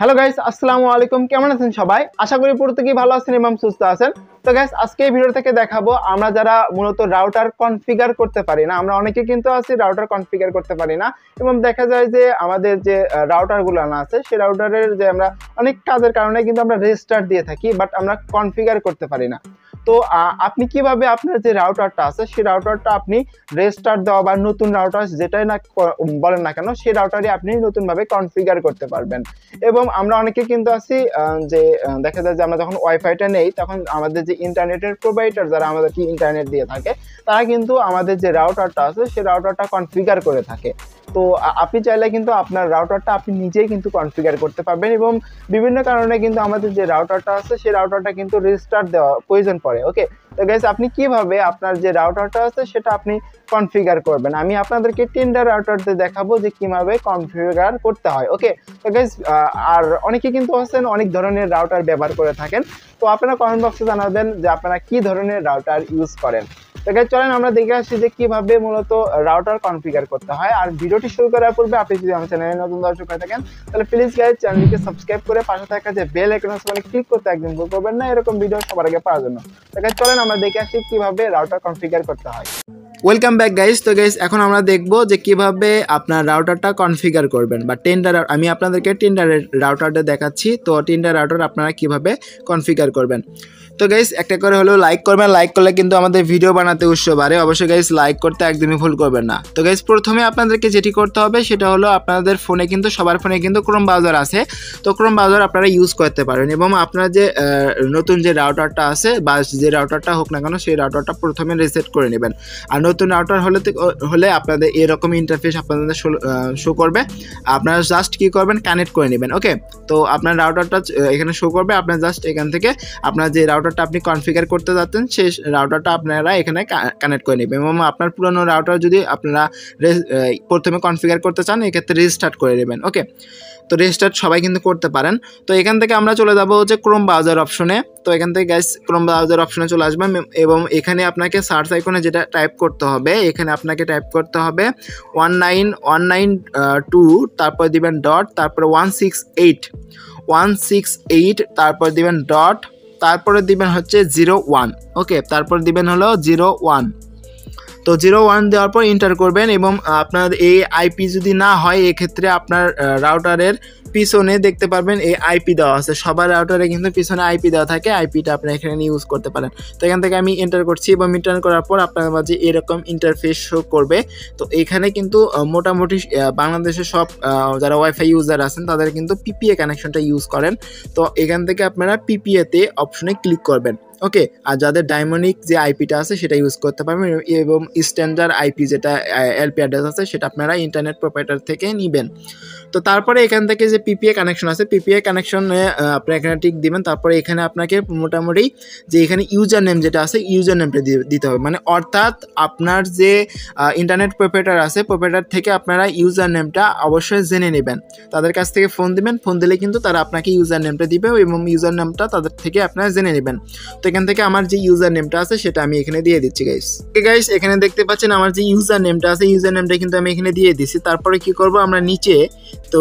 Hello guys, আসসালামু আলাইকুম। কেমন আছেন সবাই? আশা করি প্রত্যেকেই ভালো আছেন এবং সুস্থ আছেন। তো গাইস, আজকে এই ভিডিও থেকে দেখাবো আমরা যারা মূলত রাউটার কনফিগার করতে পারি না। আমরা অনেকে কিন্তু আছি রাউটার কনফিগার করতে পারি না এবং দেখা যায় যে আমাদের যে রাউটারগুলো না আছে সেই রাউটারের যে আমরা অনেক কাজের কারণে কিন্তু আমরা রেস্টার্ট দিয়ে থাকি, বাট আমরা কনফিগার করতে পারি না। তো আপনি কিভাবে আপনার যে রাউটারটা আছে সেই রাউটারটা আপনি রেস্টার্ট দেওয়া বা নতুন রাউটার যেটাই না বলেন না কেন সেই রাউটারই আপনি নতুনভাবে কনফিগার করতে পারবেন। এবং আমরা অনেকে কিন্তু আছি যে দেখা যায় যে আমরা যখন ওয়াইফাইটা নেই তখন আমাদের যে ইন্টারনেটের প্রোভাইডার যারা আমাদেরকে ইন্টারনেট দিয়ে থাকে তারা কিন্তু আমাদের যে রাউটারটা আছে সেই রাউটারটা কনফিগার করে থাকে। তো আপনি চাইলে কিন্তু আপনার রাউটারটা আপনি নিজেই কিন্তু কনফিগার করতে পারবেন এবং বিভিন্ন কারণে কিন্তু আমাদের যে রাউটারটা আছে সেই রাউটারটা কিন্তু রেজিস্টার দেওয়া প্রয়োজন পড়ে। ওকে, তো গাইস, আপনি কিভাবে আপনার যে রাউটারটা আছে সেটা আপনি কনফিগার করবেন আমি আপনাদেরকে টেন্ডা রাউটার দিয়ে দেখাবো যে কিভাবে কনফিগার করতে হয়। ওকে, তো গাইস, আর অনেকে কিন্তু আছেন অনেক ধরনের রাউটার ব্যবহার করে থাকেন। তো আপনারা কমেন্ট বক্সে জানাবেন যে আপনারা কি ধরনের রাউটার ইউজ করেন। তো গাইস, চলেন আমরা দেখে আসি যে কিভাবে মূলত রাউটার কনফিগার করতে হয়। আর ভিডিওটি শুরু করার পূর্বে আপনি যদি আমার চ্যানেলে নতুন দর্শক হয়ে থাকেন তাহলে প্লিজ গাইস চ্যানেলটিকে সাবস্ক্রাইব করে পাশে থাকা যে বেল আইকন আছে মানে ক্লিক করতে একদম ভুল করবেন না এরকম ভিডিও সবার আগে পাওয়ার জন্য। তো গাইস, চলেন আমরা দেখে আসি কিভাবে রাউটার কনফিগার করতে হয়। Welcome back guys. তো গাইস, এখন আমরা দেখবো যে কিভাবে আপনার রাউটারটা কনফিগার করবেন বা টেন্ডার। আমি আপনাদেরকে টেন্ডারের রাউটারটা দেখাচ্ছি। তো টেন্ডার রাউটার আপনারা কিভাবে কনফিগার করবেন। তো গাইস, একটা করে হলেও লাইক করবেন। লাইক করলে কিন্তু আমাদের ভিডিও বানাতে উৎসাহ বাড়ে। অবশ্যই গাইস লাইক করতে একদমই ভুল করবেন না। তো গাইস, প্রথমে আপনাদেরকে যেটি করতে হবে সেটা হলো আপনাদের ফোনে কিন্তু সবার ফোনে কিন্তু ক্রোম ব্রাউজার আছে। তো ক্রোম ব্রাউজার আপনারা ইউজ করতে পারেন এবং আপনার যে নতুন যে রাউটারটা আছে বা যে রাউটারটা হোক না কেন সেই রাউটারটা প্রথমে রিসেট করে নেবেন। আর নতুন রাউটার হলে আপনাদের এরকম ইন্টারফেস আপনাদের শো করবে। আপনারা জাস্ট কি করবেন, কানেক্ট করে নেবেন। ওকে, তো আপনার রাউটারটা এখানে শো করবে। আপনার জাস্ট এখান থেকে আপনার যে রাউটারটা আপনি কনফিগার করতে যাচ্ছেন সেই রাউটারটা আপনারা এখানে কানেক্ট করে নেবেন এবং আপনার পুরনো রাউটার যদি আপনারা প্রথমে কনফিগার করতে চান এক্ষেত্রে রিস্টার্ট করে নেবেন। ওকে, তো রেজিস্টার্ট সবাই কিন্তু করতে পারেন। তো এখান থেকে আমরা চলে যাব হচ্ছে ক্রোম ব্রাউজার অপশনে। তো এখান থেকে গাইস ক্রোম ব্রাউজার অপশনে চলে আসবেন এবং এখানে আপনাকে সার্চ আইকনে যেটা টাইপ করতে হবে এখানে আপনাকে টাইপ করতে হবে 19192 তারপর দিবেন ডট তারপরে 168 তারপর দিবেন ডট তারপরে দিবেন হচ্ছে 01। ওকে, তারপর দিবেন হলো 01। তো 01 দেওয়ার পর এন্টার করবেন এবং আপনার এই আইপি যদি না হয় এক্ষেত্রে আপনার রাউটারের পিছনে দেখতে পারবেন এই আইপি দেওয়া আছে। সবার রাউটারে কিন্তু পিছনে আইপি দেওয়া থাকে, আইপিটা আপনি এখানে ইউজ করতে পারেন। তো এখান থেকে আমি এন্টার করছি এবং এন্টার করার পর আপনার মাঝে এরকম ইন্টারফেস শো করবে। তো এখানে কিন্তু মোটামুটি বাংলাদেশের সব যারা ওয়াইফাই ইউজার আছেন তাদের কিন্তু পিপিএ কানেকশনটা ইউজ করেন। তো এখান থেকে আপনারা পিপিএতে অপশনে ক্লিক করবেন। ওকে, আর যাদের ডায়মন্ডিক যে আইপিটা আছে সেটা ইউজ করতে পারবেন এবং স্ট্যান্ডার্ড আইপি যেটা এলপি অ্যাড্রেস আছে সেটা আপনারা ইন্টারনেট প্রোভাইডার থেকে নেবেন। তো তারপরে এখান থেকে যে পিপিএ কানেকশন আছে পিপিএ কানেকশনে আপনারা এখানে টিক দিবেন। তারপরে এখানে আপনাকে মোটামুটি যে এখানে ইউজার নেম যেটা আছে ইউজার নেমটা দিতে হবে, মানে অর্থাৎ আপনার যে ইন্টারনেট প্রোভাইডার আছে প্রোভাইডার থেকে আপনারা ইউজার নেমটা অবশ্যই জেনে নেবেন। তাদের কাছ থেকে ফোন দিবেন, ফোন দিলে কিন্তু তারা আপনাকে ইউজার নেমটা দিবে এবং ইউজার নেমটা তাদের থেকে আপনারা জেনে নেবেন। তো এখান থেকে আমার যে ইউজার নেমটা আছে সেটা আমি এখানে দিয়ে দিচ্ছি গাইস। গাইস, এখানে দেখতে পাচ্ছেন আমার যে ইউজার নেমটা আছে ইউজার নেমটা কিন্তু আমি এখানে দিয়ে দিচ্ছি। তারপরে কি করব আমরা নিচে, তো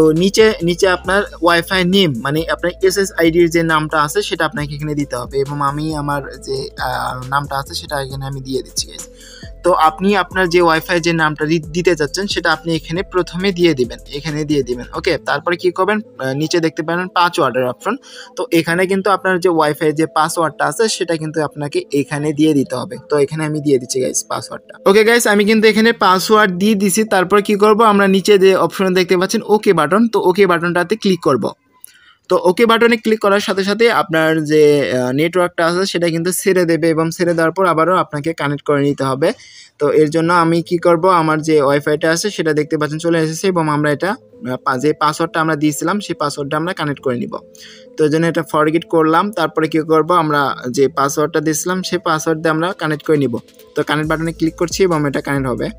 নিচে আপনার ওয়াইফাই নেম মানে আপনার এসএসআইডির যে নামটা আছে সেটা আপনাকে এখানে দিতে হবে এবং আমি আমার যে নামটা আছে সেটা এখানে আমি দিয়ে দিচ্ছি গাইস। তো আপনি আপনার যে ওয়াইফাই যে নামটা দিতে চাচ্ছেন সেটা আপনি এখানে প্রথমে দিয়ে দিবেন, এখানে দিয়ে দিবেন। ওকে, তারপরে কি করবেন, নিচে দেখতে পাবেন পাসওয়ার্ডের অপশন। তো এখানে কিন্তু আপনার যে ওয়াইফাই যে পাসওয়ার্ডটা আছে সেটা কিন্তু আপনাকে এখানে দিয়ে দিতে হবে। তো এখানে আমি দিয়ে দিচ্ছি গাইস পাসওয়ার্ডটা। ওকে গাইস, আমি কিন্তু এখানে পাসওয়ার্ড দিয়ে দিছি। তারপর কি করব, আমরা নিচে যে অপশন দেখতে পাচ্ছেন ওকে বাটন, তো ওকে বাটনটাতে ক্লিক করব। তো ওকে বাটনে ক্লিক করার সাথে সাথে আপনার যে নেটওয়ার্কটা আছে সেটা কিন্তু ছেড়ে দেবে এবং ছেড়ে দেওয়ার পর আবারও আপনাকে কানেক্ট করে নিতে হবে। তো এর জন্য আমি কি করব, আমার যে ওয়াইফাইটা আছে সেটা দেখতে পাচ্ছেন চলে এসেছে এবং আমরা এটা যে পাসওয়ার্ডটা আমরা দিয়েছিলাম সেই পাসওয়ার্ডটা আমরা কানেক্ট করে নিব। তো এই জন্য এটা ফরগেট করলাম। তারপরে কি করব, আমরা যে পাসওয়ার্ডটা দিয়েছিলাম সেই পাসওয়ার্ড দিয়ে আমরা কানেক্ট করে নিব। তো কানেক্ট বাটনে ক্লিক করছি এবং এটা কানেক্ট হবে।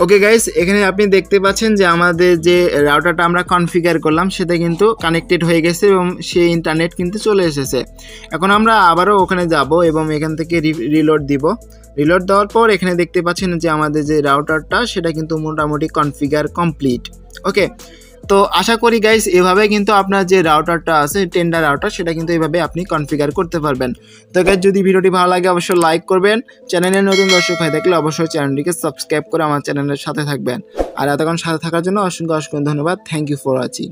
ওকে গাইস, এখানে আপনি দেখতে পাচ্ছেন যে আমাদের যে রাউটারটা আমরা কনফিগার করলাম সেটা কিন্তু কানেক্টেড হয়ে গেছে এবং সেই ইন্টারনেট কিন্তু চলে এসেছে। এখন আমরা আবারও ওখানে যাব এবং এখান থেকে রিলোড দিব। রিলোড দেওয়ার পর এখানে দেখতে পাচ্ছেন যে আমাদের যে রাউটারটা সেটা কিন্তু মোটামুটি কনফিগার কমপ্লিট। ওকে, তো আশা করি গাইস এভাবে কিন্তু আপনার যে রাউটারটা আছে টেন্ডা রাউটার সেটা কিন্তু এভাবে আপনি কনফিগার করতে পারবেন। তো গাইস যদি ভিডিওটি ভালো লাগে অবশ্যই লাইক করবেন, চ্যানেলে নতুন দর্শক হয়ে থাকলে অবশ্যই চ্যানেলটিকে সাবস্ক্রাইব করে আমার চ্যানেলের সাথে থাকবেন। আর এতক্ষণ সাথে থাকার জন্য অসংখ্য ধন্যবাদ। Thank you for watching.